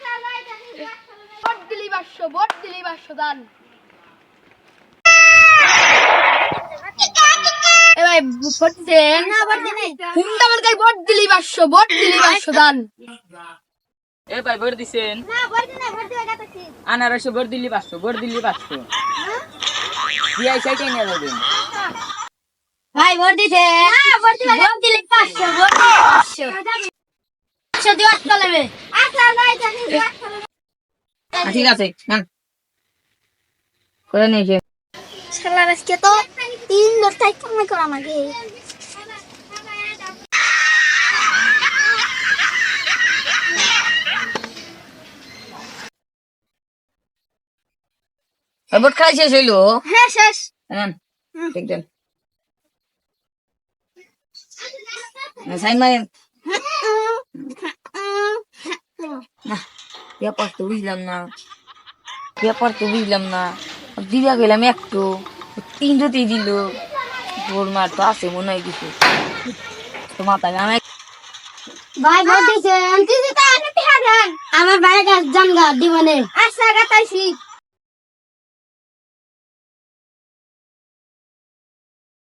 চালাবে ভোট দিলি 500 দান এ ভাই ভোট দে না ভোট দে নাই হুন্ডা মার্কায় ভোট দিলি 500 দান এ ভাই ভোট দিছেন না ভোট দে না ভোট দিবা গাতাছি আনারসে ভোট দিলি 500 দিয়াই সাইটে নিয়ে যাবেন ভাই ভোট দিতে না ভোট দিলে 500 ভোট 500 দিওয়াত চালাবে আচ্ছা যাই দেখি দিওয়াত চালাবে ঠিক আছে নেন করে নিয়েছে শালার আজকে তো 3 লোক তাই কামাই করা আমাকে ভোট খাই শেষ হইলো হ্যাঁ শেষ নেন ঠিক দেন সাইন মারেন ব্যাপার তো বুঝলাম না দিবা গেলাম একটু 300 দিল তোর মার তো আছে মনে হয় কিছু তো মাথায় আমি ভাই ভোট দিছে আনতি দিতা আনতি হাজার আমার ভাই গাছ জানগা দিবনে আচ্ছা গাতাইছি